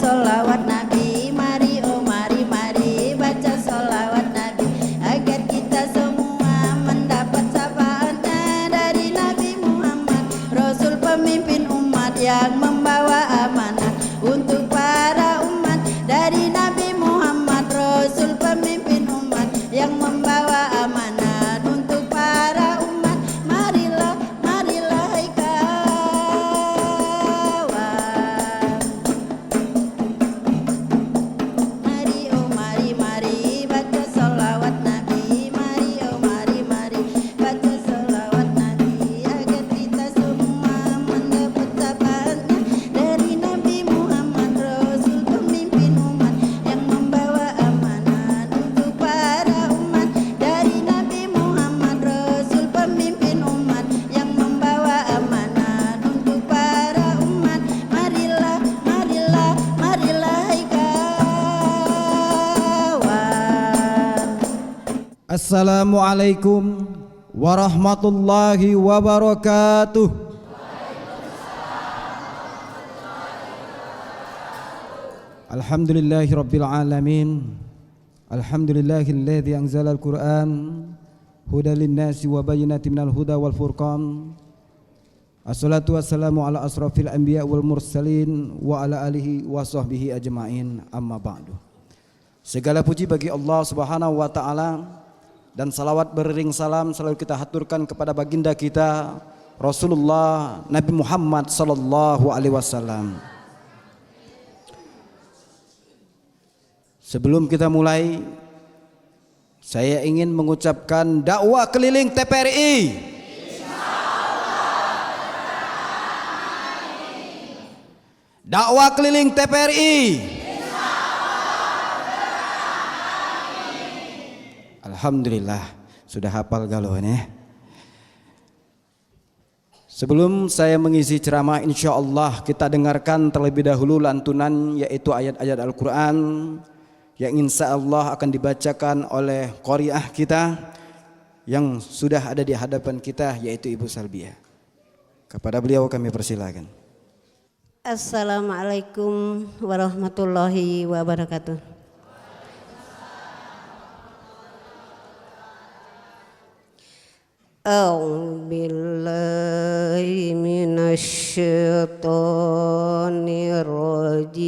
sholawat Nabi. Mari oh mari mari baca sholawat Nabi, agar kita semua mendapat syafaatnya dari Nabi Muhammad, Rasul pemimpin umat yang membawa amanah untuk para umat. Dari Nabi Muhammad, Rasul pemimpin umat yang membawa amanah untuk para umat. Marilah, marilah hai kawan, mari oh mari mari baca sholawat Nabi. Mari oh mari mari baca sholawat Nabi, agar kita semua mendapat syafaatnya dari Nabi Muhammad, Rasul pemimpin umat yang membawa amanah untuk para umat. Dari Nabi Muhammad, Rasul pemimpin umat yang membawa amanah untuk para umat. Marilah, marilah, marilah hai kawan. Assalamualaikum warahmatullahi wabarakatuh. Alhamdulillahi rabbil alamin. Alhamdulillahilladzi anzala al-Qur'an hudan linnasi wa bayyinatin minal huda wal furqan. Assalatu wassalamu ala asrafil anbiya wal mursalin wa ala alihi wa sahbihi ajma'in, amma ba'du. Segala puji bagi Allah Subhanahu wa taala, dan salawat beriring salam selalu kita haturkan kepada baginda kita Rasulullah Nabi Muhammad sallallahu alaihi wasallam. Sebelum kita mulai, saya ingin mengucapkan dakwah keliling TPRI. Dakwah keliling TPRI. Alhamdulillah sudah hafal galauannya. Sebelum saya mengisi ceramah, insya Allah kita dengarkan terlebih dahulu lantunan, yaitu ayat-ayat Al-Quran yang insya Allah akan dibacakan oleh qari'ah kita yang sudah ada di hadapan kita, yaitu Ibu Salbiah. Kepada beliau kami persilakan. Assalamualaikum warahmatullahi wabarakatuh. A'udzubillahi minasyaitonir rajim.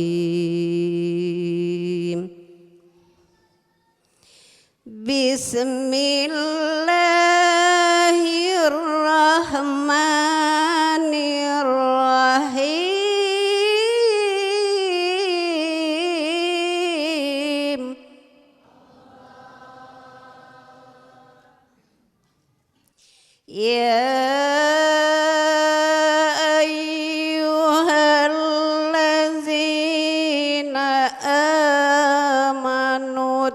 Bismillahirrahmanirrahim. Ya ayyuhallazina amanu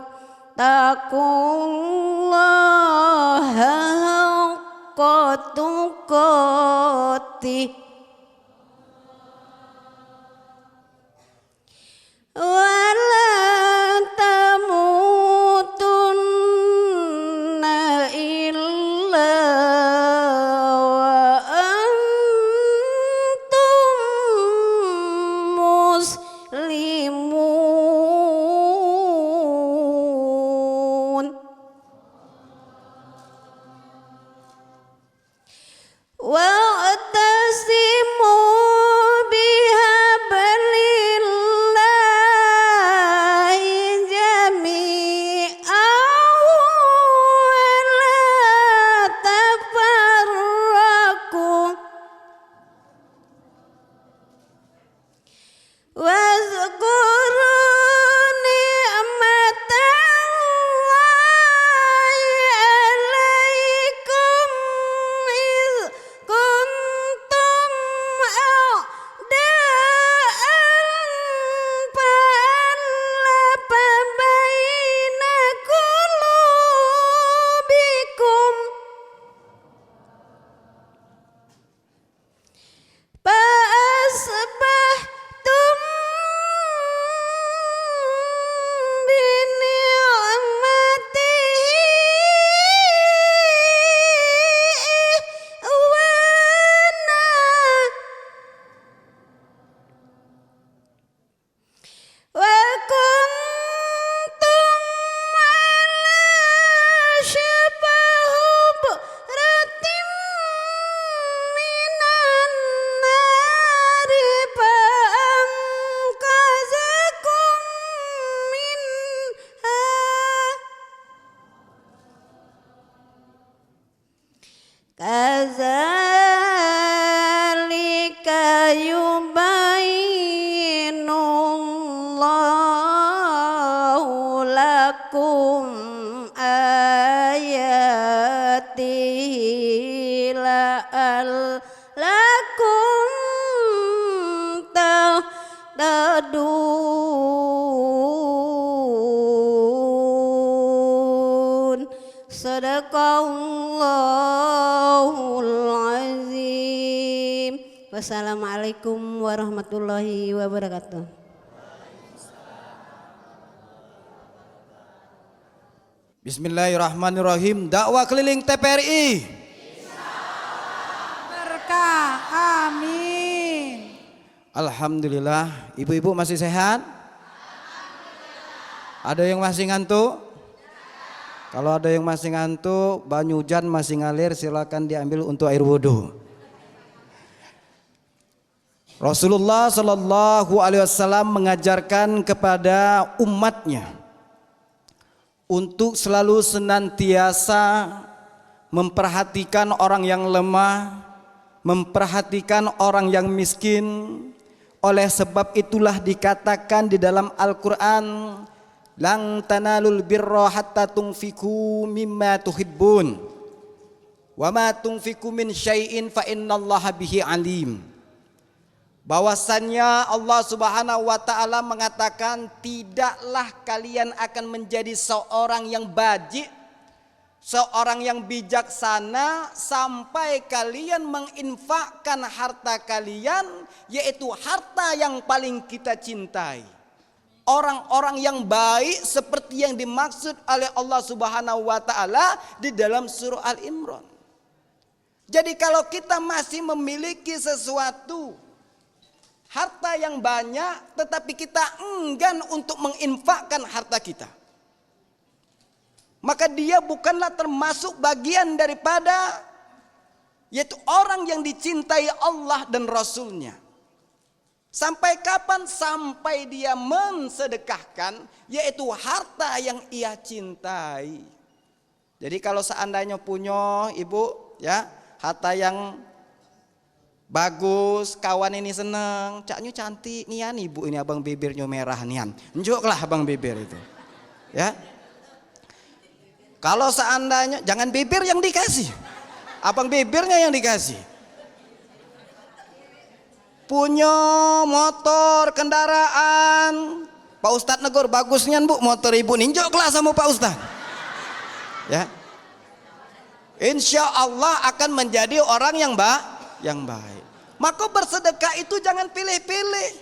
taqullaha haqqa tuqatih wa la tamutunna illa wa antum muslimun. Wa'tasimu bihablillahi jami'an wa la tafarraqu wazkuru ni'matallahi alaikum iz kuntum la'allakum tahtadun. Sadaqallahul azim. Wassalamualaikum warahmatullahi wabarakatuh. Bismillahirrahmanirrahim. Dakwah keliling TPRI. Berkah, amin. Alhamdulillah. Ibu-ibu masih sehat? Ada yang masih ngantuk? Kalau ada yang masih ngantuk, banyu hujan masih ngalir, silakan diambil untuk air wudhu. Rasulullah Shallallahu Alaihi Wasallam mengajarkan kepada umatnya untuk selalu senantiasa memperhatikan orang yang lemah, memperhatikan orang yang miskin. Oleh sebab itulah dikatakan di dalam Al-Quran, Lang tanalul birra hatta tunfiku mimma tuhibbun wa ma tunfiku min syai'in fa innallaha bihi alim. Bahwasannya Allah Subhanahu wa taala mengatakan, tidaklah kalian akan menjadi seorang yang bajik, seorang yang bijaksana sampai kalian menginfakkan harta kalian, yaitu harta yang paling kita cintai. Orang-orang yang baik seperti yang dimaksud oleh Allah Subhanahu wa taala di dalam surah Al-Imran. Jadi kalau kita masih memiliki sesuatu harta yang banyak, tetapi kita enggan untuk menginfakkan harta kita, maka dia bukanlah termasuk bagian daripada, yaitu orang yang dicintai Allah dan Rasulnya. Sampai kapan? Sampai dia mensedekahkan, yaitu harta yang ia cintai. Jadi kalau seandainya punya ibu ya harta yang bagus, kawan ini seneng, caknya cantik nian, ibu ini abang bibirnya merah nian, njoklah abang bibir itu ya. Kalau seandainya, jangan bibir yang dikasih, abang bibirnya yang dikasih. Punya motor, kendaraan, Pak Ustadz negor bagusnya bu motor ibu, ninjoklah sama Pak Ustadz ya. Insya Allah akan menjadi orang yang baik. Maka bersedekah itu jangan pilih-pilih.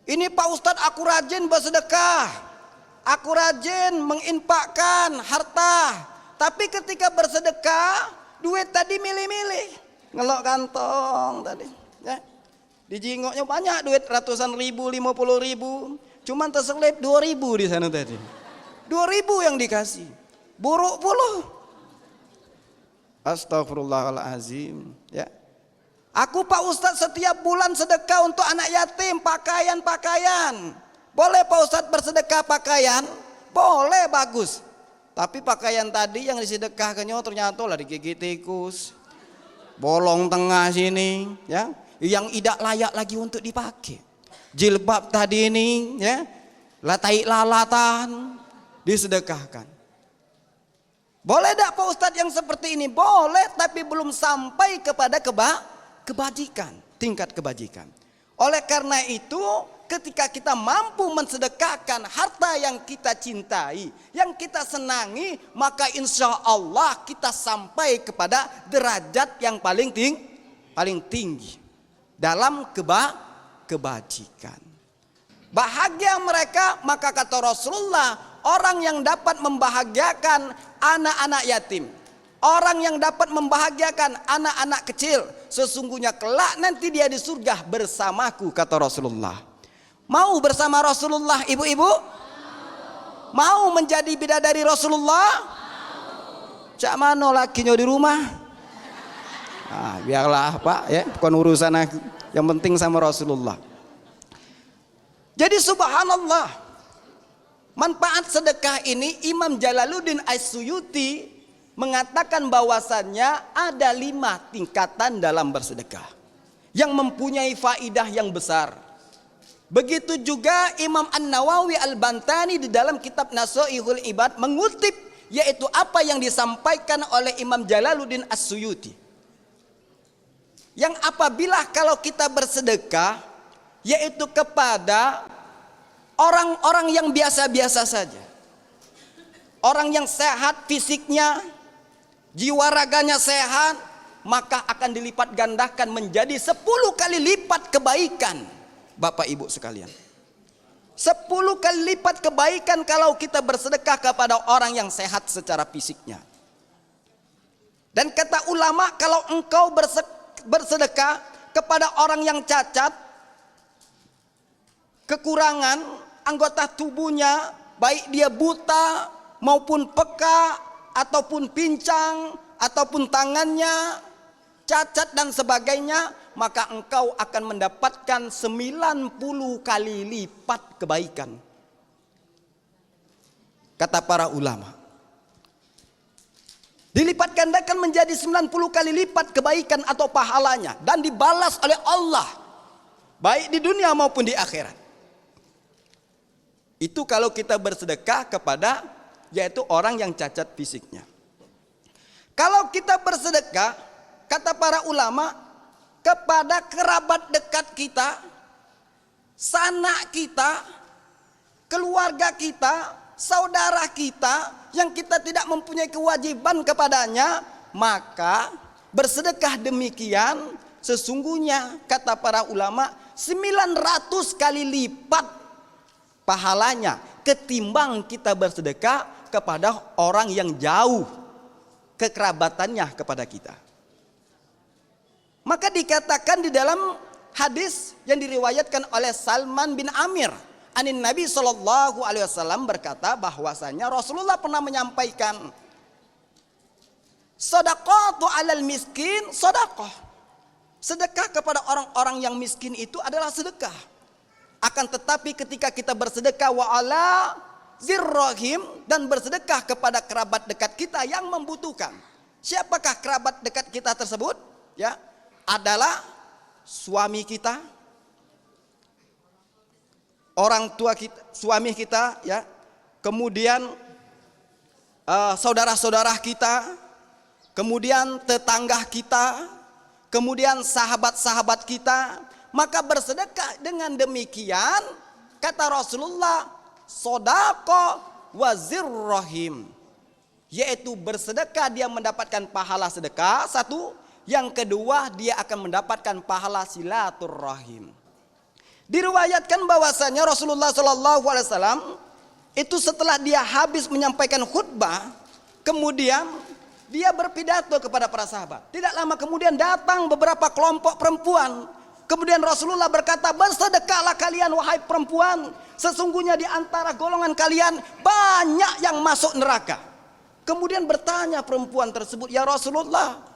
Ini Pak Ustadz aku rajin bersedekah, aku rajin menginfakkan harta, tapi ketika bersedekah duit tadi milih-milih, ngelok kantong tadi ya. Dijingoknya banyak duit ratusan ribu, 50.000, cuman terselip 2.000 di sana tadi, 2.000 yang dikasih, buruk puluh. Astagfirullahaladzim ya. Aku Pak Ustadz setiap bulan sedekah untuk anak yatim, pakaian. Boleh Pak Ustadz bersedekah pakaian? Boleh, bagus. Tapi pakaian tadi yang disedekahkannya ternyata lah digigit tikus, bolong tengah sini ya, yang tidak layak lagi untuk dipakai. Jilbab tadi ini ya, latai lalatan disedekahkan. Boleh tak Pak Ustadz yang seperti ini? Boleh, tapi belum sampai kepada kebajikan, tingkat kebajikan. Oleh karena itu, ketika kita mampu mensedekahkan harta yang kita cintai, yang kita senangi, maka insya Allah kita sampai kepada derajat yang paling tinggi dalam kebajikan. Bahagia mereka, maka kata Rasulullah, orang yang dapat membahagiakan anak-anak yatim, orang yang dapat membahagiakan anak-anak kecil, sesungguhnya kelak nanti dia di surga bersamaku, kata Rasulullah. Mau bersama Rasulullah ibu-ibu? Mau menjadi bidadari Rasulullah? Cak mano lakinya di rumah? Nah, biarlah Pak ya, bukan urusan aku. Yang penting sama Rasulullah. Jadi subhanallah, manfaat sedekah ini Imam Jalaluddin As-Suyuti mengatakan bahwasannya ada 5 tingkatan dalam bersedekah yang mempunyai faidah yang besar. Begitu juga Imam An-Nawawi Al-Bantani di dalam kitab Nasaihul Ibad mengutip yaitu apa yang disampaikan oleh Imam Jalaluddin As-Suyuti. Yang apabila kalau kita bersedekah, yaitu kepada orang-orang yang biasa-biasa saja, orang yang sehat fisiknya, jiwa raganya sehat, maka akan dilipat gandakan menjadi 10 kali lipat kebaikan. Bapak Ibu sekalian, 10 kali lipat kebaikan kalau kita bersedekah kepada orang yang sehat secara fisiknya. Dan kata ulama, kalau engkau bersedekah kepada orang yang cacat, kekurangan anggota tubuhnya, baik dia buta maupun peka ataupun pincang ataupun tangannya cacat dan sebagainya, maka engkau akan mendapatkan 90 kali lipat kebaikan. Kata para ulama, dilipat gandakan menjadi 90 kali lipat kebaikan atau pahalanya, dan dibalas oleh Allah baik di dunia maupun di akhirat. Itu kalau kita bersedekah kepada yaitu orang yang cacat fisiknya. Kalau kita bersedekah, kata para ulama, kepada kerabat dekat kita, sanak kita, keluarga kita, saudara kita yang kita tidak mempunyai kewajiban kepadanya, maka bersedekah demikian sesungguhnya kata para ulama 900 kali lipat pahalanya ketimbang kita bersedekah kepada orang yang jauh kekerabatannya kepada kita. Maka dikatakan di dalam hadis yang diriwayatkan oleh Salman bin Amir, anin Nabi SAW berkata bahwasanya Rasulullah pernah menyampaikan, sedekah alal miskin sedekah. Sedekah kepada orang-orang yang miskin itu adalah sedekah. Akan tetapi ketika kita bersedekah wa ala zirrahim, dan bersedekah kepada kerabat dekat kita yang membutuhkan. Siapakah kerabat dekat kita tersebut? Ya, adalah suami kita, orang tua kita, suami kita, ya. Kemudian saudara-saudara kita, kemudian tetangga kita, kemudian sahabat-sahabat kita. Maka bersedekah dengan demikian, kata Rasulullah, sodako wazir rahim, yaitu bersedekah dia mendapatkan pahala sedekah, satu. Yang kedua, dia akan mendapatkan pahala silaturrahim. Diriwayatkan bahwasanya Rasulullah SAW itu setelah dia habis menyampaikan khutbah, kemudian dia berpidato kepada para sahabat. Tidak lama kemudian datang beberapa kelompok perempuan. Kemudian Rasulullah berkata, bersedekahlah kalian wahai perempuan, sesungguhnya di antara golongan kalian banyak yang masuk neraka. Kemudian bertanya perempuan tersebut, ya Rasulullah,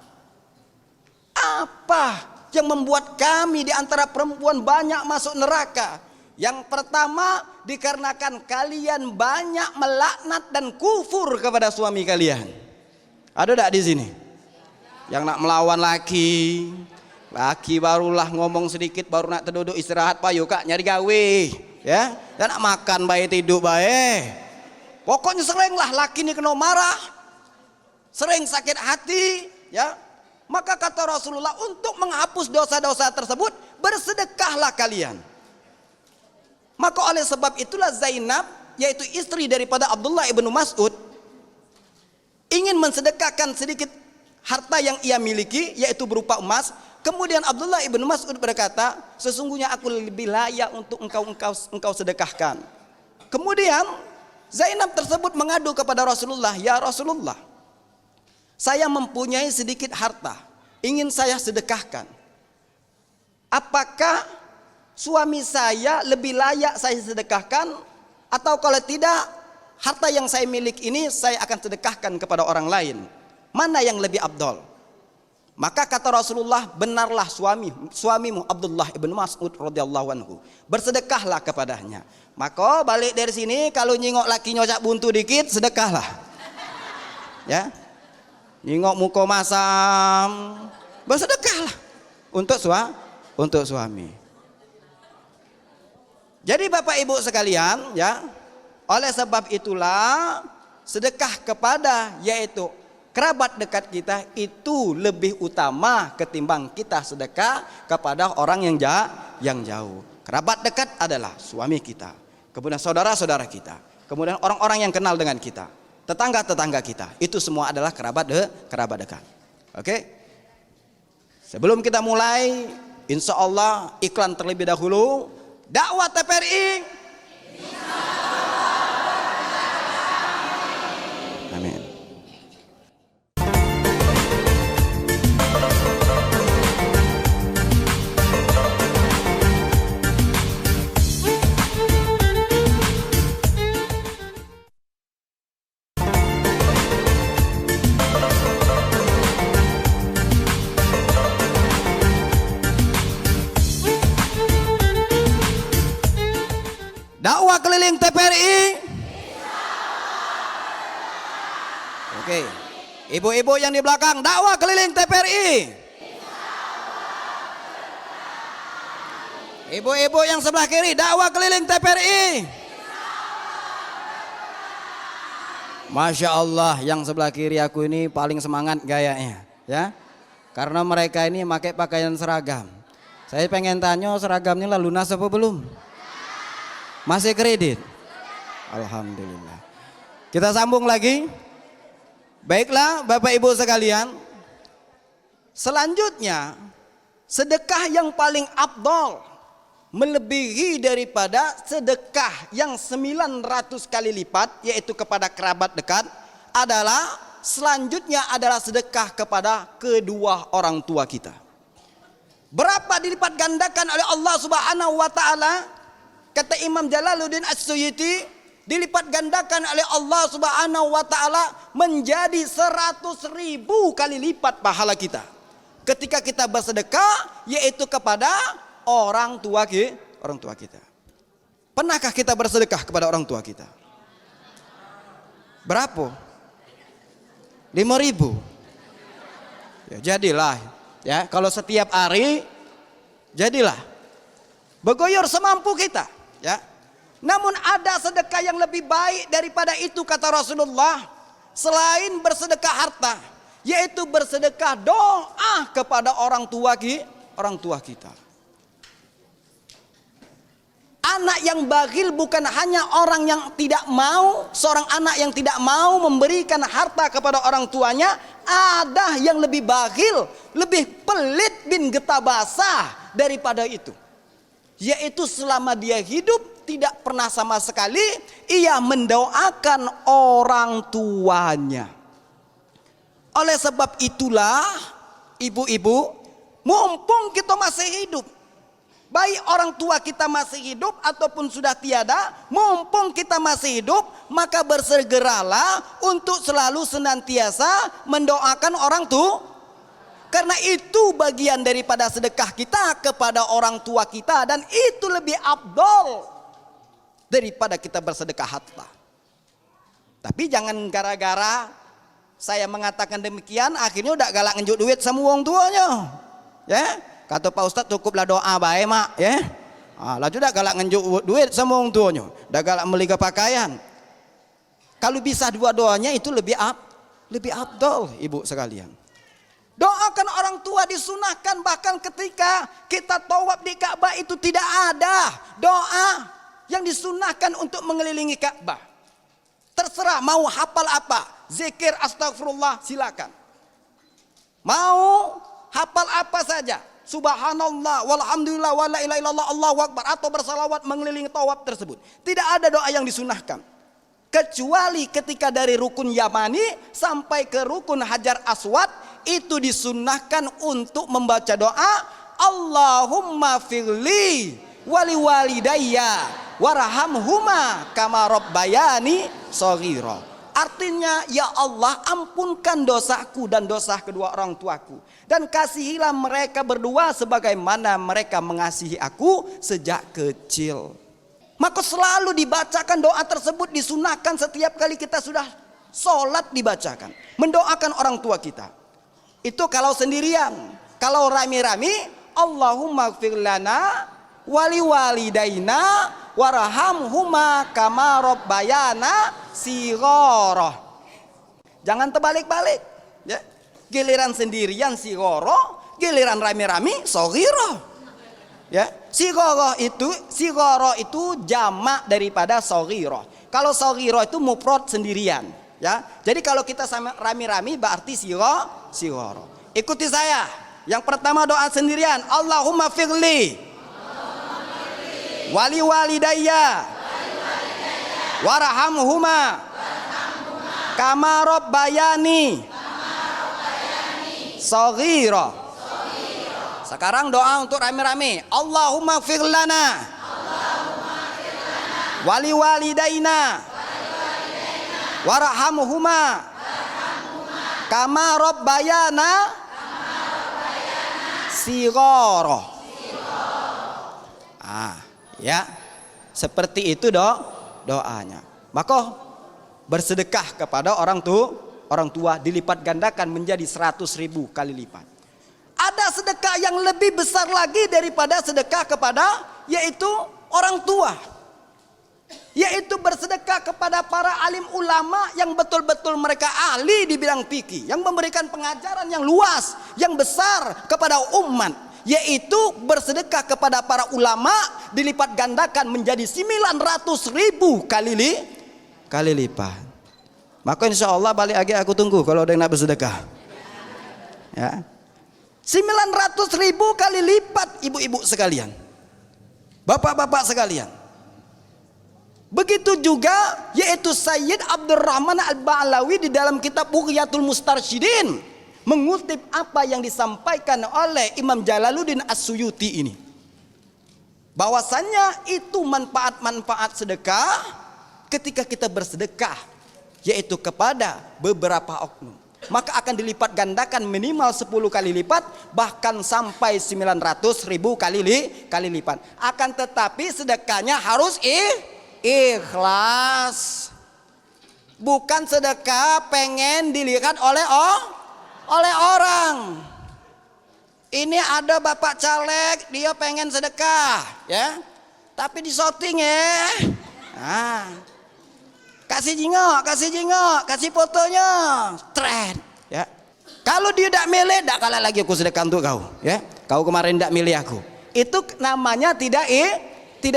apa yang membuat kami di antara perempuan banyak masuk neraka? Yang pertama, dikarenakan kalian banyak melaknat dan kufur kepada suami kalian. Ada tidak di sini yang nak melawan laki? Laki barulah ngomong sedikit, baru nak terduduk istirahat, payo kak nyari gawe, ya, dan nak makan baik tidur baik. Pokoknya seringlah laki ini kena marah, sering sakit hati, ya. Maka kata Rasulullah, untuk menghapus dosa-dosa tersebut bersedekahlah kalian. Maka oleh sebab itulah Zainab, yaitu istri daripada Abdullah ibnu Mas'ud, ingin mensedekahkan sedikit harta yang ia miliki, yaitu berupa emas. Kemudian Abdullah ibnu Mas'ud berkata, sesungguhnya aku lebih layak untuk engkau sedekahkan. Kemudian Zainab tersebut mengadu kepada Rasulullah, ya Rasulullah, saya mempunyai sedikit harta, ingin saya sedekahkan. Apakah suami saya lebih layak saya sedekahkan, atau kalau tidak, harta yang saya miliki ini saya akan sedekahkan kepada orang lain? Mana yang lebih afdal? Maka kata Rasulullah, benarlah suamimu Abdullah ibn Mas'ud radhiyallahu anhu, bersedekahlah kepadanya. Maka balik dari sini, kalau nyingok laki nyocak buntu dikit, sedekahlah, ya. Nyingok muka masam, bersedekahlah untuk suami. Jadi Bapak Ibu sekalian, ya, oleh sebab itulah sedekah kepada yaitu kerabat dekat kita itu lebih utama ketimbang kita sedekah kepada orang yang jauh. Kerabat dekat adalah suami kita, kemudian saudara-saudara kita, kemudian orang-orang yang kenal dengan kita, tetangga-tetangga kita. Itu semua adalah kerabat dekat. Oke? Sebelum kita mulai, insya Allah iklan terlebih dahulu. Dakwah TPRI. Amin. Dakwah keliling TPRI. Oke. Ibu-ibu yang di belakang, dakwah keliling TPRI. Ibu-ibu yang sebelah kiri, dakwah keliling TPRI. Masya Allah, yang sebelah kiri aku ini paling semangat gayanya, ya. Karena mereka ini pakai pakaian seragam. Saya pengen tanya, seragamnya lah lunas apa belum? Masih kredit? Alhamdulillah. Kita sambung lagi. Baiklah Bapak Ibu sekalian. Selanjutnya, sedekah yang paling afdal melebihi daripada sedekah yang 900 kali lipat, yaitu kepada kerabat dekat, adalah selanjutnya adalah sedekah kepada kedua orang tua kita. Berapa dilipat gandakan oleh Allah Subhanahu wa taala? Kata Imam Jalaluddin As-Suyuti, dilipat gandakan oleh Allah Subhanahu wa taala menjadi 100.000 kali lipat pahala kita ketika kita bersedekah, yaitu kepada orang tua kita. Pernahkah kita bersedekah kepada orang tua kita? Berapa? 5.000. Ya, jadilah ya, kalau setiap hari jadilah begoyor semampu kita. Ya, namun ada sedekah yang lebih baik daripada itu kata Rasulullah, selain bersedekah harta, yaitu bersedekah doa kepada orang tua kita. Anak yang bakhil bukan hanya orang yang tidak mau, seorang anak yang tidak mau memberikan harta kepada orang tuanya. Ada yang lebih bakhil, lebih pelit bin getah basah daripada itu, yaitu selama dia hidup tidak pernah sama sekali ia mendoakan orang tuanya. Oleh sebab itulah ibu-ibu, mumpung kita masih hidup, baik orang tua kita masih hidup ataupun sudah tiada, mumpung kita masih hidup, maka bersegeralah untuk selalu senantiasa mendoakan orang tua. Karena itu bagian daripada sedekah kita kepada orang tua kita, dan itu lebih afdol daripada kita bersedekah harta. Tapi jangan gara-gara saya mengatakan demikian akhirnya udah galak ngenjuk duit sama wong tuanya. Ya, kata Pak Ustadz cukuplah doa bae mak, ya. Lah sudah galak ngenjuk duit sama wong tuanya, udah galak beli pakaian. Kalau bisa dua-duanya itu lebih afdol ibu sekalian. Doakan orang tua disunahkan, bahkan ketika kita tawaf di Ka'bah itu tidak ada doa yang disunahkan untuk mengelilingi Ka'bah. Terserah mau hafal apa, zikir astagfirullah silakan. Mau hafal apa saja, subhanallah walhamdulillah wala ilaha illallah Allahu akbar, atau bersalawat mengelilingi tawaf tersebut. Tidak ada doa yang disunahkan kecuali ketika dari rukun Yamani sampai ke rukun Hajar Aswad. Itu disunahkan untuk membaca doa Allahumma firli wali walidayya warhamhuma kama rabbayani shaghira. Artinya, ya Allah, ampunkan dosaku dan dosa kedua orang tuaku, dan kasihilah mereka berdua sebagaimana mereka mengasihi aku sejak kecil. Maka selalu dibacakan doa tersebut, disunahkan setiap kali kita sudah sholat dibacakan, mendoakan orang tua kita. Itu kalau sendirian. Kalau rami-rami, Allahumma gfir lana wali walidaina warhamhuma kama rabbayana shighara. Jangan terbalik-balik. Ya. Giliran sendirian sigoro, giliran rame-rame soghiro. Ya, sigoro itu jamak daripada soghiro. Kalau soghiro itu mufrad sendirian. Ya, jadi kalau kita sama rame-rame berarti sigoro. Ikuti saya. Yang pertama doa sendirian. Allahumma firli wali walidayya warhamhuma kama rabbayani shaghira. Sekarang doa untuk rame-rame. Allahumma ighfir lana wali walidaina warhamhuma kama rabbayana shighara. Ya. Seperti itu doanya. Maka bersedekah kepada orang tua dilipat gandakan menjadi 100.000 kali lipat. Ada sedekah yang lebih besar lagi daripada sedekah kepada yaitu orang tua. Yaitu bersedekah kepada para alim ulama yang betul-betul mereka ahli di bidang fikih, yang memberikan pengajaran yang luas, yang besar kepada umat. Yaitu bersedekah kepada para ulama dilipat gandakan menjadi 900.000 kali lipat. Maka insya Allah balik lagi aku tunggu kalau ada yang nak bersedekah. Ya. 900.000 kali lipat ibu-ibu sekalian, bapak-bapak sekalian. Begitu juga yaitu Sayyid Abdurrahman Al-Ba'lawi di dalam kitab Bughyatul Mustarsyidin mengutip apa yang disampaikan oleh Imam Jalaluddin As-Suyuti ini. Bahwasannya itu manfaat-manfaat sedekah ketika kita bersedekah yaitu kepada beberapa oknum, maka akan dilipat gandakan minimal 10 kali lipat, bahkan sampai 900.000 kali lipat. Akan tetapi sedekahnya harus ikhlas. Bukan sedekah pengen dilihat oleh orang. Ini ada bapak caleg, dia pengen sedekah, ya. Tapi di shooting ya. Kasih jingok, kasih fotonya, tren, ya. Kalau dia tidak milih, tidak kalah lagi aku sedekah untuk kau, ya. Kau kemarin tidak milih aku. Itu namanya tidak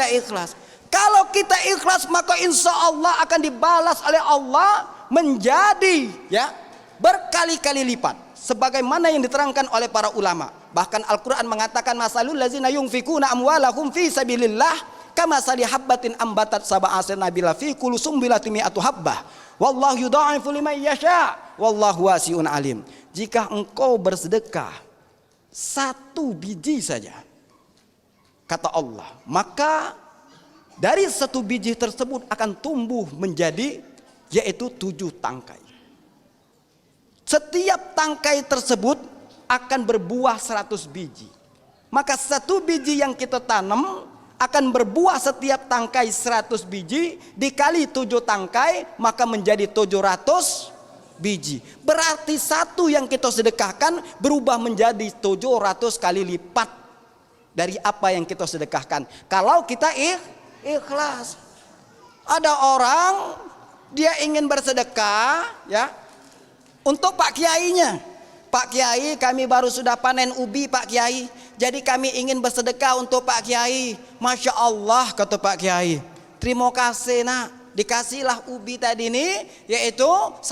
ikhlas. Kalau kita ikhlas, maka insya Allah akan dibalas oleh Allah menjadi, ya, berkali-kali lipat. Sebagaimana yang diterangkan oleh para ulama. Bahkan Al-Quran mengatakan masalul lazina yunfikuna amwalahum fi sabilillah kama sali habbatin ambatat sab'a sanabila fi kulli sumbilatin mi'atu habbah wallahu yudha'ifu liman yasha wallahu wasi'un alim. Jika engkau bersedekah 1 biji saja kata Allah, maka dari 1 biji tersebut akan tumbuh menjadi yaitu 7 tangkai. Setiap tangkai tersebut akan berbuah 100 biji. Maka 1 biji yang kita tanam akan berbuah setiap tangkai 100 biji dikali 7 tangkai, maka menjadi 700 biji. Berarti 1 yang kita sedekahkan berubah menjadi 700 kali lipat dari apa yang kita sedekahkan. Kalau kita ikhlas. Ada orang dia ingin bersedekah, ya, untuk Pak Kiainya. Pak Kiai, kami baru sudah panen ubi Pak Kiai, jadi kami ingin bersedekah untuk Pak Kiai. Masya Allah kata Pak Kiai, terima kasih nak, dikasihlah ubi tadi ini, yaitu 1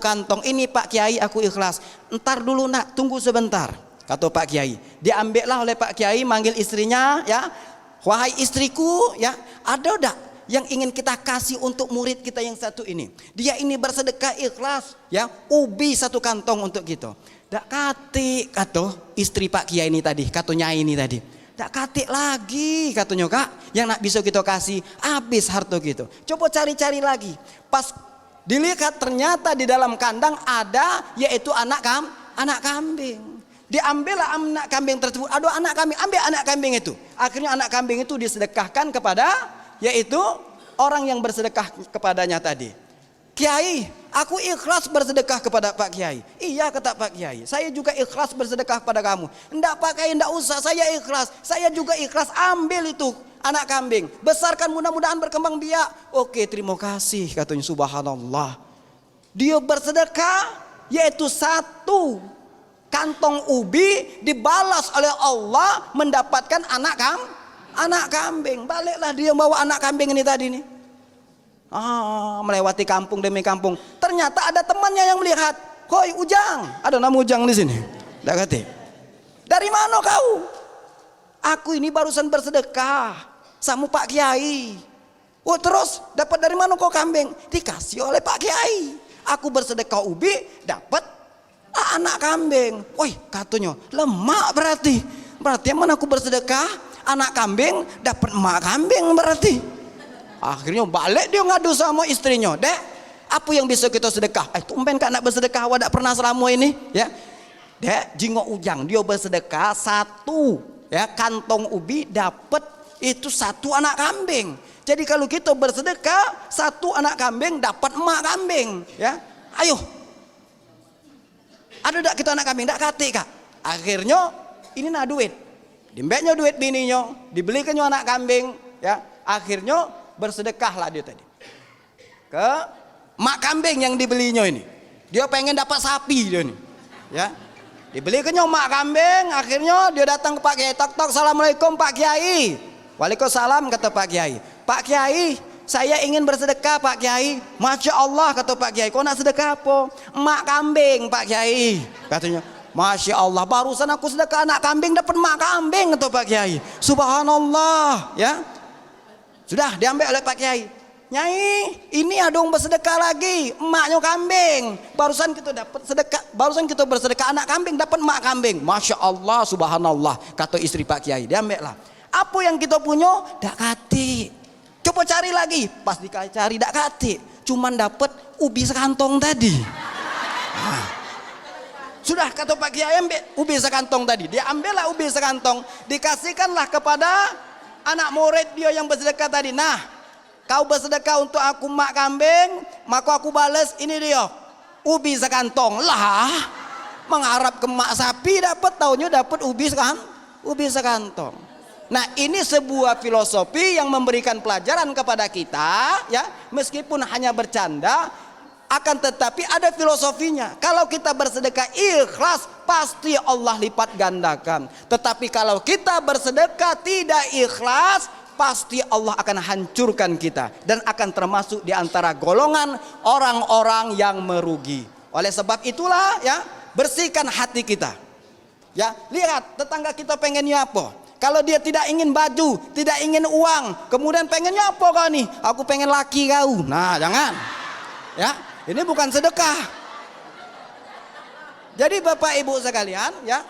kantong. Ini Pak Kiai aku ikhlas. Entar dulu nak, tunggu sebentar kata Pak Kiai. Diambillah oleh Pak Kiai, manggil istrinya, ya, wahai istriku, ya, ada enggak yang ingin kita kasih untuk murid kita yang satu ini? Dia ini bersedekah ikhlas, ya, ubi 1 kantong untuk kita. Dak katik kata istri Pak Kiai ini tadi, katanya ini tadi. Dak katik lagi katanya kak, yang nak bisa kita kasih habis harta gitu. Coba cari-cari lagi. Pas dilihat ternyata di dalam kandang ada yaitu anak kambing. Diambillah anak kambing tersebut. Aduh anak kambing, ambil anak kambing itu. Akhirnya anak kambing itu disedekahkan kepada yaitu orang yang bersedekah kepadanya tadi. Kiai, aku ikhlas bersedekah kepada Pak Kiai. Iya kata Pak Kiai, saya juga ikhlas bersedekah kepada kamu. Enggak Pak Kiai, enggak usah, saya ikhlas. Saya juga ikhlas, ambil itu anak kambing, besarkan mudah-mudahan berkembang biak. Oke terima kasih katanya, subhanallah. Dia bersedekah yaitu satu kantong ubi dibalas oleh Allah mendapatkan anak kambing. Baliklah dia bawa anak kambing ini tadi nih. Melewati kampung demi kampung. Ternyata ada temannya yang melihat. Hoi Ujang, ada nama Ujang di sini. Dakati. Dari mana kau? Aku ini barusan bersedekah sama Pak Kiai. Oh terus dapat dari mana kau kambing? Dikasih oleh Pak Kiai. Aku bersedekah ubi dapat anak kambing. Woi katanya lemak berarti. Berarti mana aku bersedekah anak kambing dapat emak kambing berarti. Akhirnya balik dia ngadu sama istrinya. Dek, apa yang bisa kita sedekah? Tumben kak nak bersedekah awak tak pernah selama ini ya. Dek, jingok Ujang dia bersedekah satu ya kantong ubi dapat itu satu anak kambing. Jadi kalau kita bersedekah satu anak kambing dapat emak kambing ya. Ayo. Ada tak kita anak kambing? Tak kati kak. Akhirnya ini nah duit. Dimbeknya duit bininya, dibelikannya anak kambing ya. Akhirnya bersedekahlah dia tadi. Ke emak kambing yang dibelinya ini. Dia pengen dapat sapi dia ini. Ya. Dibelikannya emak kambing, akhirnya dia datang ke Pak Kiai. Tok, assalamualaikum Pak Kiai. Waalaikumsalam kata Pak Kiai. Pak Kiai, saya ingin bersedekah Pak Kiai. Masya Allah kata Pak Kiai. Kau nak sedekah apa? Emak kambing Pak Kiai. Katanya, Masya Allah barusan aku sedekah anak kambing dapat emak kambing kata Pak Kiai. Subhanallah ya. Sudah diambil oleh Pak Kiai. Nyai, ini ada yang bersedekah lagi, emaknya kambing. Barusan kita dapat sedekah, barusan kita bersedekah anak kambing dapat emak kambing. Masya Allah, subhanallah kata istri Pak Kiai. Diambil lah. Apa yang kita punya? Dak kati. Coba cari lagi, pas dicari dak kati, cuman dapat ubi sekantong tadi. Sudah kata Pak Kiai ambil ubi sekantong tadi, dia ambillah ubi sekantong, dikasihkanlah kepada anak murid dia yang bersedekah tadi. Nah, kau bersedekah untuk aku mak kambing, maka aku balas ini dia ubi sekantong lah. Mengharap ke mak sapi dapat, taunya dapat ubi sekantong. Nah ini sebuah filosofi yang memberikan pelajaran kepada kita ya, meskipun hanya bercanda akan tetapi ada filosofinya. Kalau kita bersedekah ikhlas pasti Allah lipat gandakan. Tetapi kalau kita bersedekah tidak ikhlas pasti Allah akan hancurkan kita dan akan termasuk di antara golongan orang-orang yang merugi. Oleh sebab itulah ya, bersihkan hati kita. Ya, lihat tetangga kita pengennya apa? Kalau dia tidak ingin baju, tidak ingin uang, kemudian pengennya apa kau nih? Aku pengen laki kau. Nah, jangan. Ya, ini bukan sedekah. Jadi Bapak Ibu sekalian, ya,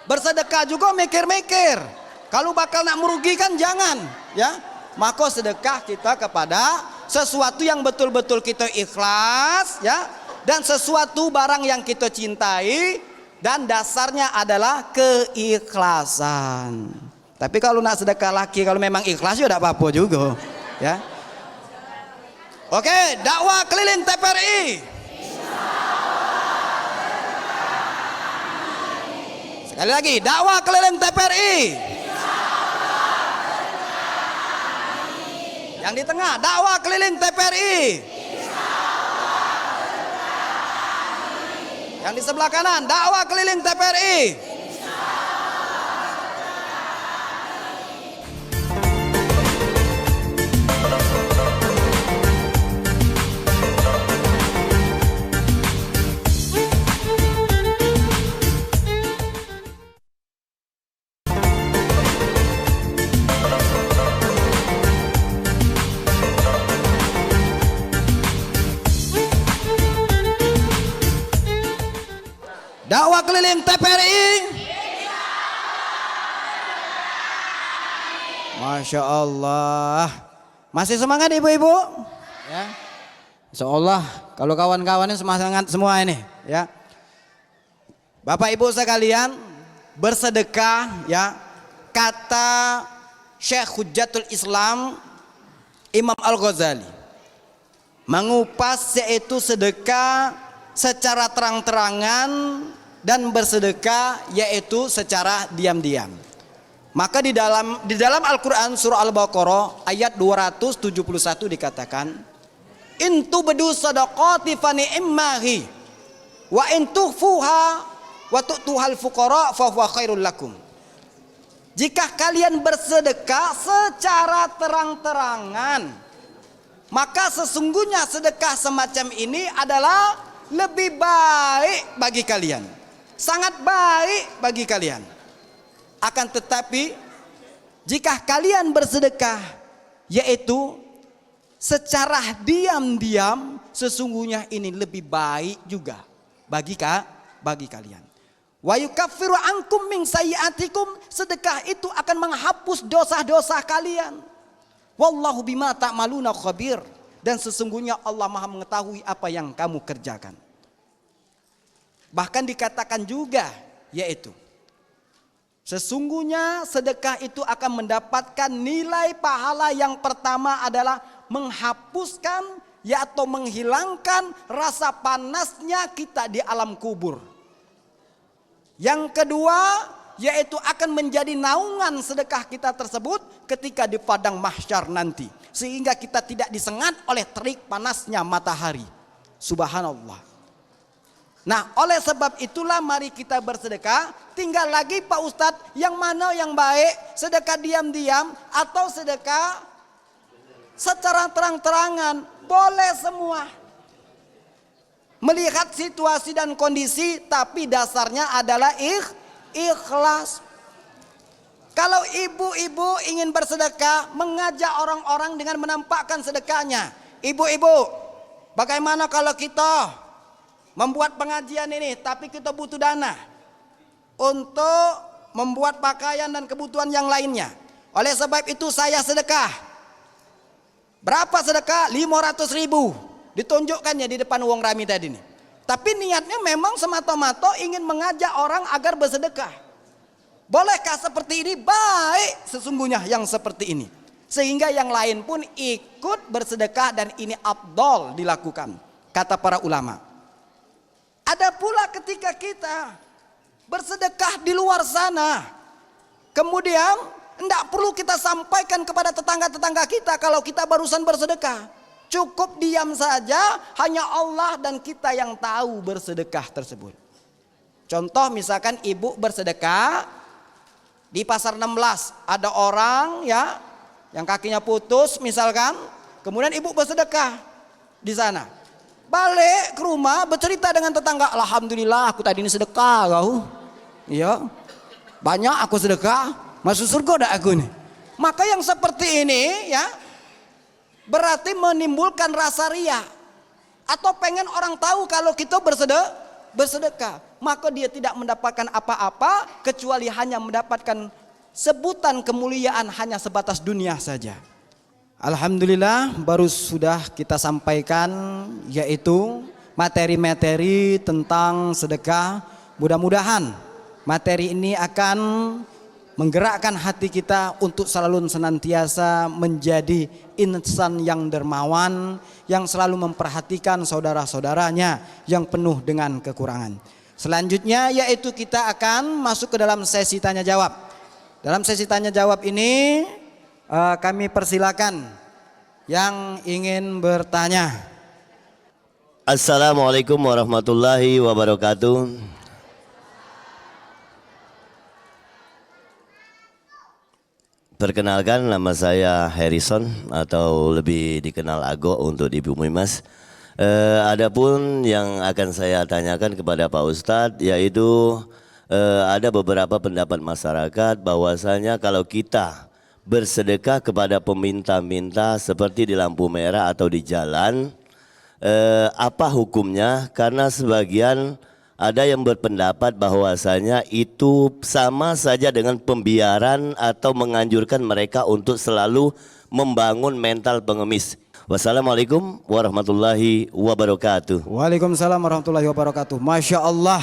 bersedekah juga mikir-mikir. Kalau bakal nak merugikan jangan, ya. Maka sedekah kita kepada sesuatu yang betul-betul kita ikhlas, ya, dan sesuatu barang yang kita cintai. Dan dasarnya adalah keikhlasan. Tapi kalau nak sedekah laki, kalau memang ikhlas ya tidak apa-apa juga. Ya. Oke, dakwah keliling TPRI. Sekali lagi, dakwah keliling TPRI. Yang di tengah, dakwah keliling TPRI. Yang di sebelah kanan, dakwah keliling TPRI. Dakwah keliling TPRI. Masya Allah. Masih semangat ibu-ibu? Ya. Insya Allah kalau kawan-kawannya semangat semua ini. Ya. Bapak Ibu sekalian, bersedekah ya, kata Syekh Hujjatul Islam Imam Al-Ghazali mengupas yaitu sedekah secara terang-terangan dan bersedekah yaitu secara diam-diam. Maka di dalam Al-Qur'an surah Al-Baqarah ayat 271 dikatakan, in tubdu sadaqati fa ni'mahi wa in tukhfuha wa tu'tuhal fuqara fa huwa khairul lakum. Jika kalian bersedekah secara terang-terangan, maka sesungguhnya sedekah semacam ini adalah lebih baik bagi kalian, sangat baik bagi kalian. Akan tetapi jika kalian bersedekah yaitu secara diam-diam, sesungguhnya ini lebih baik juga bagi kalian. Wa yukaffiru ankum min sayyi'atikum, sedekah itu akan menghapus dosa-dosa kalian. Wallahu bima ta'maluna khabir, dan sesungguhnya Allah Maha mengetahui apa yang kamu kerjakan. Bahkan dikatakan juga yaitu sesungguhnya sedekah itu akan mendapatkan nilai pahala yang pertama adalah menghapuskan atau menghilangkan rasa panasnya kita di alam kubur. Yang kedua yaitu akan menjadi naungan sedekah kita tersebut ketika di padang mahsyar nanti, sehingga kita tidak disengat oleh terik panasnya matahari. Subhanallah. Nah, oleh sebab itulah mari kita bersedekah. Tinggal lagi Pak Ustadz, yang mana yang baik, sedekah diam-diam atau sedekah secara terang-terangan? Boleh semua. Melihat situasi dan kondisi, tapi dasarnya adalah ikhlas. Kalau ibu-ibu ingin bersedekah, mengajak orang-orang dengan menampakkan sedekahnya. Ibu-ibu, bagaimana kalau kita membuat pengajian ini, tapi kita butuh dana untuk membuat pakaian dan kebutuhan yang lainnya. Oleh sebab itu saya sedekah. Berapa sedekah? 500.000. Ditunjukkannya di depan wong rami tadi nih. Tapi niatnya memang semata-mata ingin mengajak orang agar bersedekah. Bolehkah seperti ini? Baik sesungguhnya yang seperti ini. Sehingga yang lain pun ikut bersedekah dan ini afdol dilakukan, kata para ulama. Ada pula ketika kita bersedekah di luar sana, kemudian tidak perlu kita sampaikan kepada tetangga-tetangga kita kalau kita barusan bersedekah. Cukup diam saja, hanya Allah dan kita yang tahu bersedekah tersebut. Contoh misalkan ibu bersedekah di pasar 16, ada orang ya yang kakinya putus misalkan, kemudian ibu bersedekah di sana. Balik ke rumah bercerita dengan tetangga, alhamdulillah aku tadi ini sedekah kau. Iya. Banyak aku sedekah, masuk surga dah aku nih. Maka yang seperti ini ya berarti menimbulkan rasa riya atau pengen orang tahu kalau kita bersedekah, maka dia tidak mendapatkan apa-apa kecuali hanya mendapatkan sebutan kemuliaan hanya sebatas dunia saja. Alhamdulillah baru sudah kita sampaikan yaitu materi-materi tentang sedekah. Mudah-mudahan materi ini akan menggerakkan hati kita untuk selalu senantiasa menjadi insan yang dermawan, yang selalu memperhatikan saudara-saudaranya yang penuh dengan kekurangan. Selanjutnya yaitu kita akan masuk ke dalam sesi tanya jawab. Dalam sesi tanya jawab ini kami persilakan yang ingin bertanya. Assalamualaikum warahmatullahi wabarakatuh. Perkenalkan, nama saya Harrison atau lebih dikenal Ago untuk Ibu Mimas. Adapun yang akan saya tanyakan kepada Pak Ustadz yaitu ada beberapa pendapat masyarakat bahwasanya kalau kita bersedekah kepada peminta-minta seperti di lampu merah atau di jalan, apa hukumnya? Karena sebagian ada yang berpendapat bahwasanya itu sama saja dengan pembiaran atau menganjurkan mereka untuk selalu membangun mental pengemis. Wassalamualaikum warahmatullahi wabarakatuh. Waalaikumsalam warahmatullahi wabarakatuh. Masya Allah,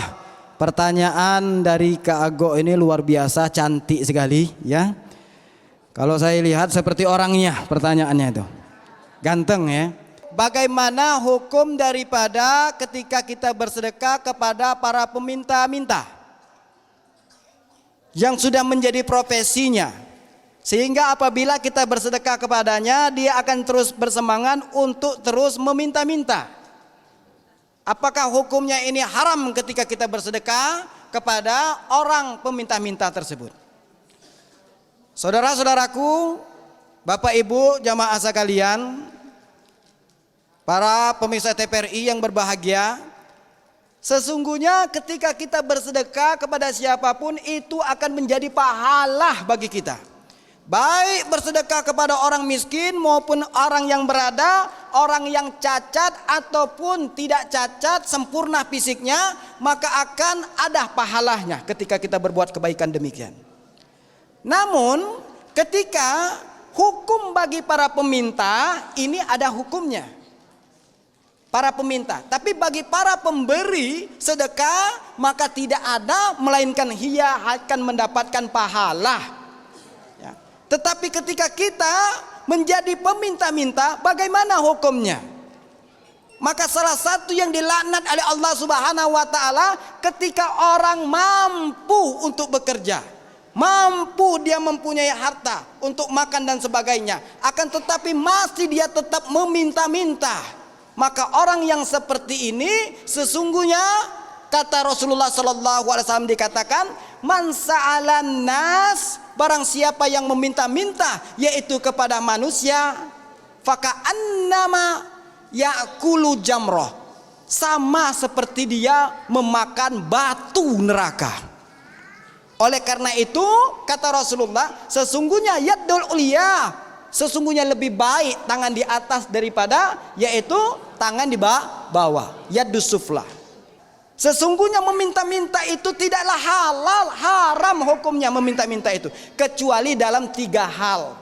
pertanyaan dari Kak Ago ini luar biasa, cantik sekali ya. Kalau saya lihat seperti orangnya pertanyaannya itu, ganteng ya. Bagaimana hukum daripada ketika kita bersedekah kepada para peminta-minta yang sudah menjadi profesinya, Sehingga apabila kita bersedekah kepadanya, dia akan terus bersemangat untuk terus meminta-minta. Apakah hukumnya ini haram ketika kita bersedekah kepada orang peminta-minta tersebut? Saudara-saudaraku, Bapak Ibu jamaah sekalian, para pemirsa TPRI yang berbahagia, sesungguhnya ketika kita bersedekah kepada siapapun itu akan menjadi pahala bagi kita. Baik bersedekah kepada orang miskin maupun orang yang berada, orang yang cacat ataupun tidak cacat, sempurna fisiknya, maka akan ada pahalanya ketika kita berbuat kebaikan demikian. Namun ketika hukum bagi para peminta ini ada hukumnya. Para peminta, tapi bagi para pemberi sedekah maka tidak ada, melainkan ia akan mendapatkan pahala. Ya. Tetapi ketika kita menjadi peminta-minta, bagaimana hukumnya? Maka salah satu yang dilaknat oleh Allah Subhanahu wa taala ketika orang mampu untuk bekerja, mampu dia mempunyai harta untuk makan dan sebagainya, akan tetapi masih dia tetap meminta-minta. Maka orang yang seperti ini sesungguhnya kata Rasulullah sallallahu alaihi wasallam dikatakan, man sa'alan nas, barang siapa yang meminta-minta yaitu kepada manusia, faka'annama ya'kulu jamrah, sama seperti dia memakan batu neraka. Oleh karena itu kata Rasulullah, sesungguhnya yaddul ulia, sesungguhnya lebih baik tangan di atas daripada yaitu tangan di bawah, yadus sufla. Sesungguhnya meminta-minta itu tidaklah halal, haram hukumnya meminta-minta itu, kecuali dalam 3 hal.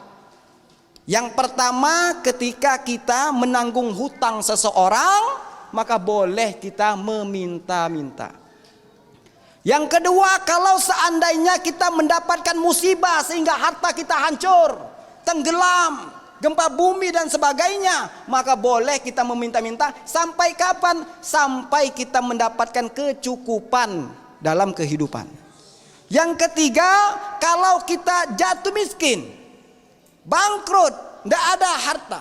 Yang pertama, ketika kita menanggung hutang seseorang, maka boleh kita meminta-minta. Yang kedua, kalau seandainya kita mendapatkan musibah sehingga harta kita hancur, tenggelam, gempa bumi dan sebagainya, maka boleh kita meminta-minta. Sampai kapan? Sampai kita mendapatkan kecukupan dalam kehidupan. Yang ketiga, kalau kita jatuh miskin, bangkrut, tidak ada harta,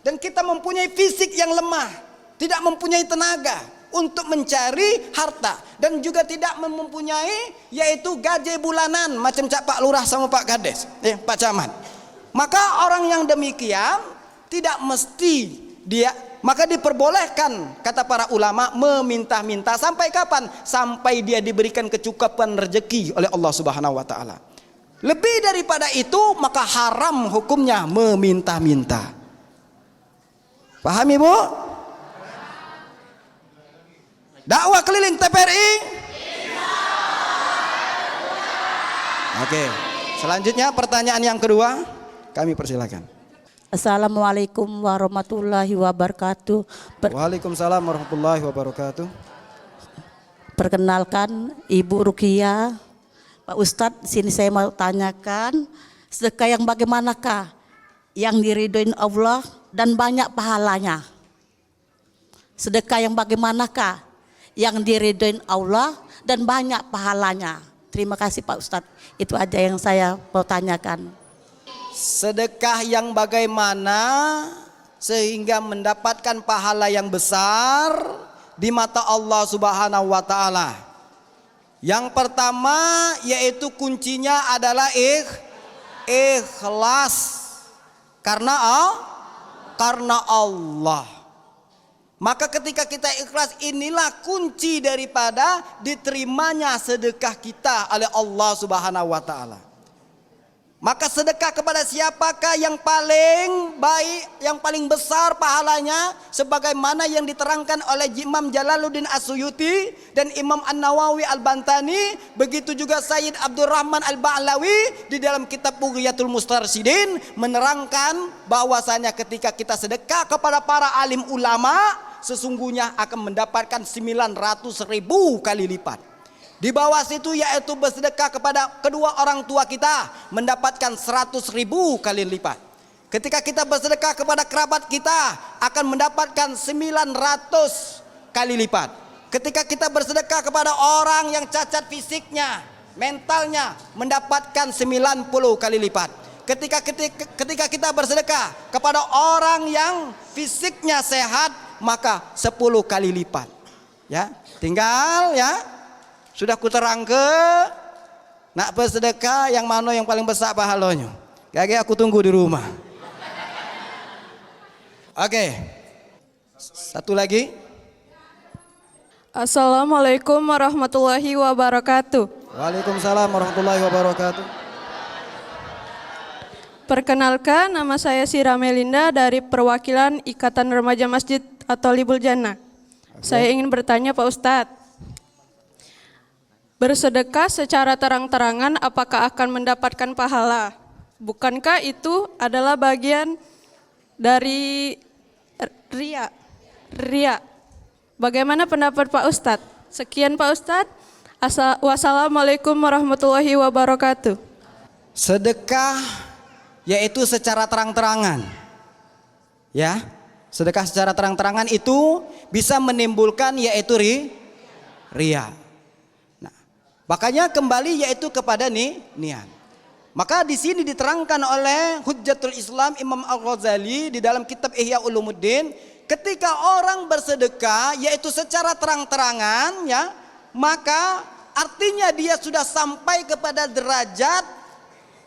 dan kita mempunyai fisik yang lemah, tidak mempunyai tenaga untuk mencari harta, dan juga tidak mempunyai yaitu gaji bulanan macam Pak Lurah sama Pak Kades, Pak Camat. Maka orang yang demikian tidak mesti dia, maka diperbolehkan kata para ulama meminta-minta. Sampai kapan? Sampai dia diberikan kecukupan rezeki oleh Allah Subhanahu wa taala. Lebih daripada itu maka haram hukumnya meminta-minta. Paham Ibu? Dakwah keliling TPRI. Oke. Selanjutnya pertanyaan yang kedua. Kami persilakan. Assalamualaikum warahmatullahi wabarakatuh. Waalaikumsalam warahmatullahi wabarakatuh. Perkenalkan Ibu Rukia. Pak Ustadz, sini saya mau tanyakan, sedekah yang bagaimanakah yang diridhoin Allah dan banyak pahalanya? Sedekah yang bagaimanakah yang diridhoin Allah dan banyak pahalanya? Terima kasih Pak Ustadz. Itu aja yang saya mau tanyakan. Sedekah yang bagaimana sehingga mendapatkan pahala yang besar di mata Allah Subhanahu wa taala. Yang pertama yaitu kuncinya adalah ikhlas. Karena Allah. Maka ketika kita ikhlas, inilah kunci daripada diterimanya sedekah kita oleh Allah Subhanahu wa taala. Maka sedekah kepada siapakah yang paling baik, yang paling besar pahalanya, sebagaimana yang diterangkan oleh Imam Jalaluddin As-Suyuti dan Imam An-Nawawi Al-Bantani, begitu juga Sayyid Abdurrahman Al-Ba'lawi di dalam kitab Bughiyatul Mustarsyidin menerangkan bahwasanya ketika kita sedekah kepada para alim ulama, sesungguhnya akan mendapatkan 900.000 kali lipat. Di bawah situ yaitu bersedekah kepada kedua orang tua kita mendapatkan 100.000 kali lipat. Ketika kita bersedekah kepada kerabat kita akan mendapatkan 900 kali lipat. Ketika kita bersedekah kepada orang yang cacat fisiknya, mentalnya mendapatkan 90 kali lipat. ketika kita bersedekah kepada orang yang fisiknya sehat, maka 10 kali lipat. Ya, tinggal ya sudah kuterangke nak bersedekah yang mana yang paling besar pahalanya. Gage aku tunggu di rumah. Oke. Satu lagi. Assalamualaikum warahmatullahi wabarakatuh. Waalaikumsalam warahmatullahi wabarakatuh. Perkenalkan, nama saya Sira Melinda dari perwakilan Ikatan Remaja Masjid At-Thalibul Jannah. Saya ingin bertanya Pak Ustadz, bersedekah secara terang-terangan apakah akan mendapatkan pahala? Bukankah itu adalah bagian dari ria? Bagaimana pendapat Pak Ustadz? Sekian Pak Ustadz. Wassalamualaikum warahmatullahi wabarakatuh. Sedekah yaitu secara terang-terangan. Ya, sedekah secara terang-terangan itu bisa menimbulkan yaitu ria. Nah, makanya kembali yaitu kepada niat. Maka di sini diterangkan oleh Hujjatul Islam Imam Al-Ghazali di dalam kitab Ihya Ulumuddin, ketika orang bersedekah yaitu secara terang-terangan ya, maka artinya dia sudah sampai kepada derajat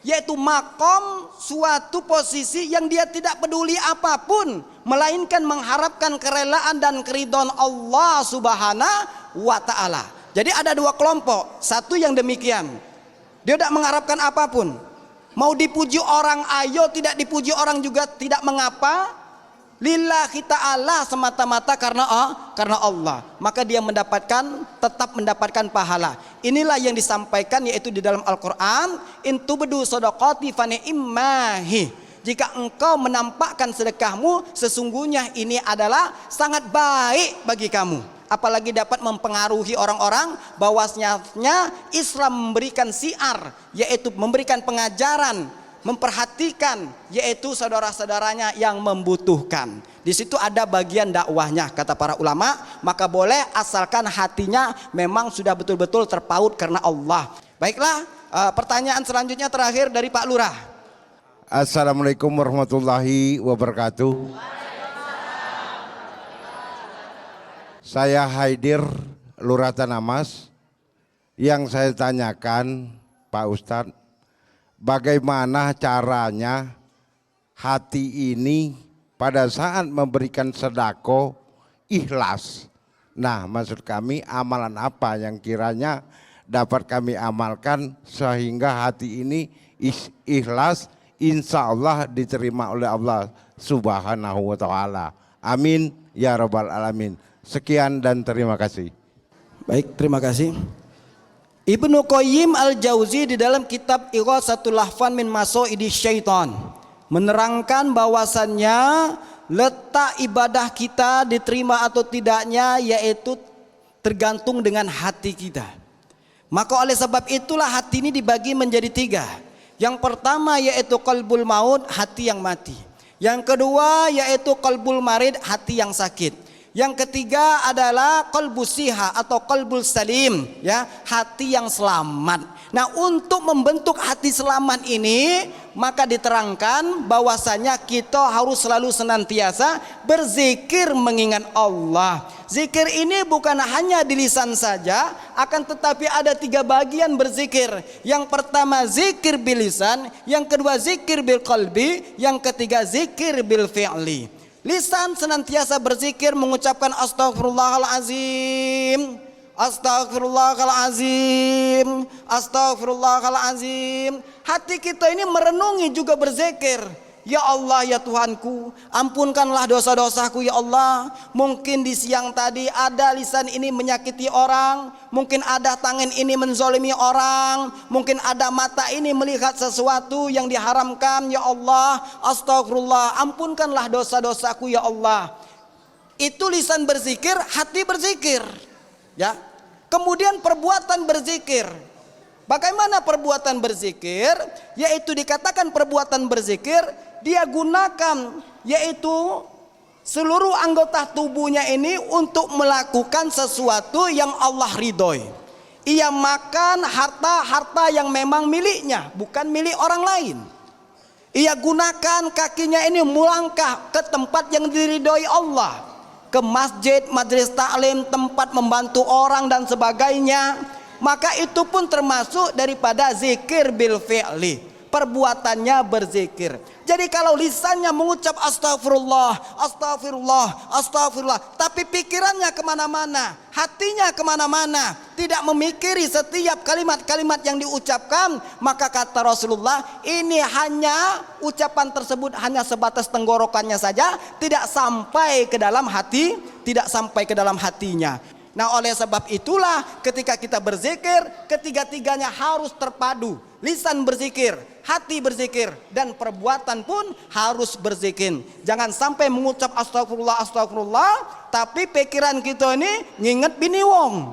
yaitu makom, suatu posisi yang dia tidak peduli apapun melainkan mengharapkan kerelaan dan keridhaan Allah Subhanahu wa taala. Jadi ada dua kelompok, satu yang demikian. Dia tidak mengharapkan apapun. Mau dipuji orang ayo, tidak dipuji orang juga tidak mengapa. Lillahi ta'ala semata-mata karena Allah. Maka dia tetap mendapatkan pahala. Inilah yang disampaikan yaitu di dalam Al-Quran. In tubdu shadaqati fa ni'mahi. Jika engkau menampakkan sedekahmu, sesungguhnya ini adalah sangat baik bagi kamu. Apalagi dapat mempengaruhi orang-orang bahwasanya Islam memberikan syiar, yaitu memberikan pengajaran, memperhatikan yaitu saudara-saudaranya yang membutuhkan. Di situ ada bagian dakwahnya kata para ulama, maka boleh asalkan hatinya memang sudah betul-betul terpaut karena Allah. Baiklah, pertanyaan selanjutnya terakhir dari Pak Lurah. Assalamualaikum warahmatullahi wabarakatuh. Saya Haidir Lurah Tanamas. Yang saya tanyakan Pak Ustadz, bagaimana caranya hati ini pada saat memberikan sedekah ikhlas. Nah, maksud kami amalan apa yang kiranya dapat kami amalkan sehingga hati ini ikhlas, insya Allah diterima oleh Allah Subhanahu wa ta'ala. Amin ya rabbal alamin. Sekian dan terima kasih. Baik, terima kasih. Ibnu Qayyim Al-Jauzi di dalam kitab Ighatsatul Lahfan min Masaidi Syaitan menerangkan bahwasannya letak ibadah kita diterima atau tidaknya yaitu tergantung dengan hati kita. Maka oleh sebab itulah hati ini dibagi menjadi 3. Yang pertama yaitu qalbul maut, hati yang mati. Yang kedua yaitu qalbul marid, hati yang sakit. Yang ketiga adalah qalbus siha atau qalbul salim, ya, hati yang selamat. Nah, untuk membentuk hati selamat ini maka diterangkan bahwasanya kita harus selalu senantiasa berzikir mengingat Allah. Zikir ini bukan hanya di lisan saja, akan tetapi ada 3 bagian berzikir. Yang pertama zikir bil lisan, yang kedua zikir bil qalbi, yang ketiga zikir bil fi'li. Lisan senantiasa berzikir mengucapkan astaghfirullahalazim, astaghfirullahalazim, astaghfirullahalazim. Hati kita ini merenungi juga berzikir. Ya Allah, ya Tuhanku, ampunkanlah dosa-dosaku ya Allah. Mungkin di siang tadi ada lisan ini menyakiti orang, mungkin ada tangan ini menzolimi orang, mungkin ada mata ini melihat sesuatu yang diharamkan. Ya Allah, astagfirullah, ampunkanlah dosa-dosaku ya Allah. Itu lisan berzikir, hati berzikir, ya. Kemudian perbuatan berzikir. Bagaimana perbuatan berzikir? Yaitu dikatakan perbuatan berzikir, dia gunakan yaitu seluruh anggota tubuhnya ini untuk melakukan sesuatu yang Allah ridhoi. Ia makan harta-harta yang memang miliknya, bukan milik orang lain. Ia gunakan kakinya ini melangkah ke tempat yang diridhoi Allah, ke masjid, majelis taklim, tempat membantu orang dan sebagainya, maka itu pun termasuk daripada zikir bil fi'li, perbuatannya berzikir. Jadi kalau lisannya mengucap astagfirullah, astagfirullah, astagfirullah, tapi pikirannya kemana-mana, hatinya kemana-mana, tidak memikiri setiap kalimat-kalimat yang diucapkan, maka kata Rasulullah, ini hanya ucapan tersebut hanya sebatas tenggorokannya saja, tidak sampai ke dalam hati, tidak sampai ke dalam hatinya. Nah, oleh sebab itulah ketika kita berzikir, ketiga-tiganya harus terpadu. Lisan berzikir, hati berzikir, dan perbuatan pun harus berzikir. Jangan sampai mengucap astagfirullah, astagfirullah, tapi pikiran kita ini nginget bini wong.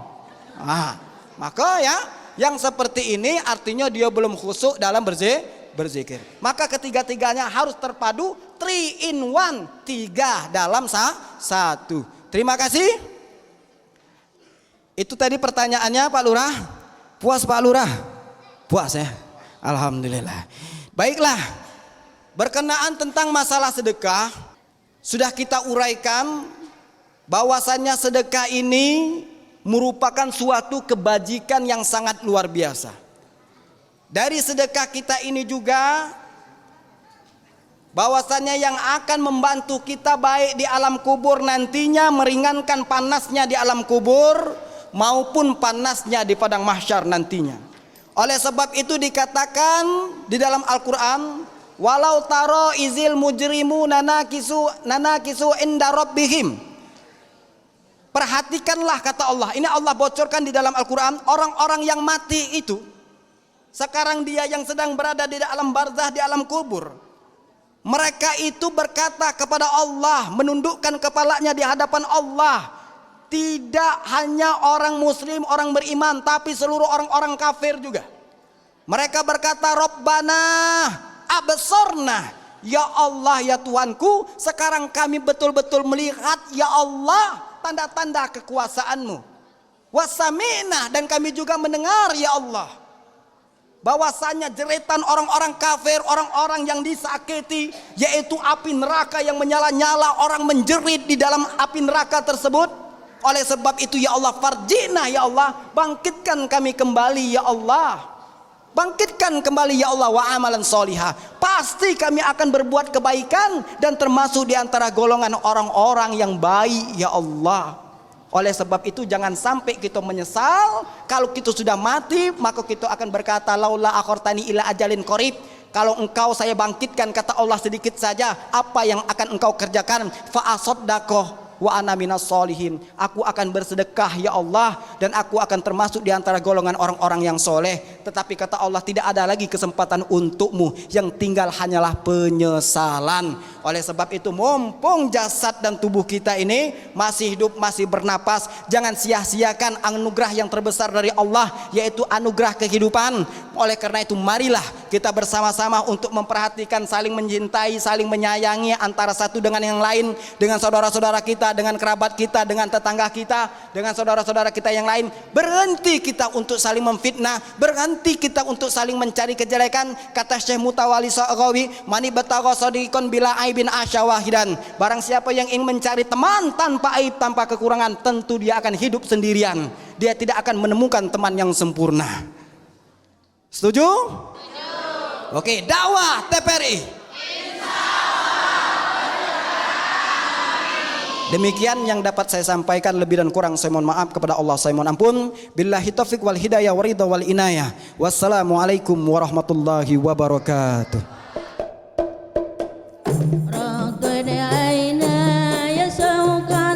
Maka ya, yang seperti ini artinya dia belum khusyuk dalam berzikir. Maka ketiga-tiganya harus terpadu, 3 in 1, 3 dalam 1. Terima kasih. Itu tadi pertanyaannya Pak Lurah. Puas Pak Lurah? Puas ya? Alhamdulillah. Baiklah, berkenaan tentang masalah sedekah, sudah kita uraikan bahwasannya sedekah ini merupakan suatu kebajikan yang sangat luar biasa. Dari sedekah kita ini juga bahwasannya yang akan membantu kita baik di alam kubur nantinya, meringankan panasnya di alam kubur maupun panasnya di padang mahsyar nantinya. Oleh sebab itu dikatakan di dalam Al-Quran, walau taro izil mujrimu nanakisu inda rabbihim. Perhatikanlah kata Allah, ini Allah bocorkan di dalam Al-Quran, orang-orang yang mati itu sekarang dia yang sedang berada di alam barzah, di alam kubur, mereka itu berkata kepada Allah, menundukkan kepalanya di hadapan Allah. Tidak hanya orang muslim, orang beriman, tapi seluruh orang-orang kafir juga. Mereka berkata, Rabbana absorna, ya Allah ya Tuhanku, sekarang kami betul-betul melihat ya Allah tanda-tanda kekuasaanmu. Wasami'na, dan kami juga mendengar ya Allah bahwasanya jeritan orang-orang kafir, orang-orang yang disakiti, yaitu api neraka yang menyala-nyala, orang menjerit di dalam api neraka tersebut. Oleh sebab itu ya Allah, farjina ya Allah, bangkitkan kami kembali ya Allah, bangkitkan kembali ya Allah, wa amalan solihah, pasti kami akan berbuat kebaikan dan termasuk di antara golongan orang-orang yang baik ya Allah. Oleh sebab itu jangan sampai kita menyesal kalau kita sudah mati, maka kita akan berkata laula akhartani ila ajalin qarib, kalau engkau saya bangkitkan, kata Allah, sedikit saja, apa yang akan engkau kerjakan? Fa asaddaqah wa ana minas solihin, aku akan bersedekah ya Allah, dan aku akan termasuk di antara golongan orang-orang yang soleh. Tetapi kata Allah, tidak ada lagi kesempatan untukmu, yang tinggal hanyalah penyesalan. Oleh sebab itu mumpung jasad dan tubuh kita ini masih hidup, masih bernapas, jangan sia-siakan anugerah yang terbesar dari Allah, yaitu anugerah kehidupan. Oleh karena itu marilah kita bersama-sama untuk memperhatikan, saling mencintai, saling menyayangi antara satu dengan yang lain, dengan saudara-saudara kita, dengan kerabat kita, dengan tetangga kita, dengan saudara-saudara kita yang lain. Berhenti kita untuk saling memfitnah, berhenti kita untuk saling mencari kejelekan. Kata Syekh Mutawali Sa'gawi, mani batagha sadiqan bila aibin asyawahidan, barang siapa yang ingin mencari teman tanpa aib, tanpa kekurangan, tentu dia akan hidup sendirian, dia tidak akan menemukan teman yang sempurna. Setuju? Oke, dakwah TPRI. Demikian yang dapat saya sampaikan, lebih dan kurang saya mohon maaf kepada Allah, saya mohon ampun. Billahi taufiq wal hidayah wa ridha wal inayah. Wassalamualaikum warahmatullahi wabarakatuh. رقد عيناي شوقا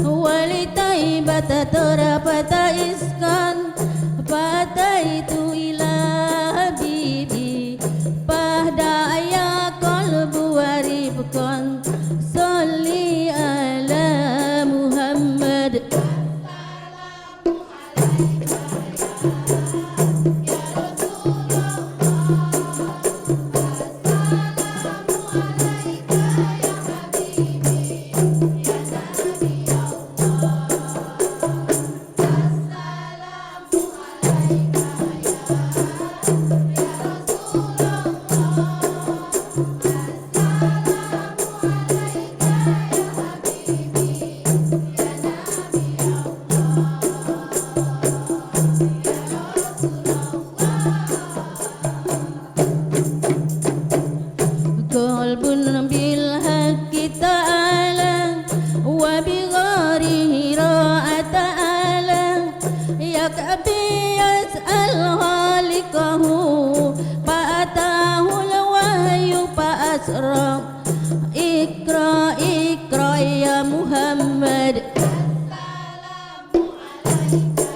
ولطيبة تربت إسكان فأتيت إلى حبيبي فاهدأ قلب وربقا صلي على محمد. كأبي يسأل خالقه فأتاه الوحي فأسرى اقرأ اقرأ يا محمد السلام عليك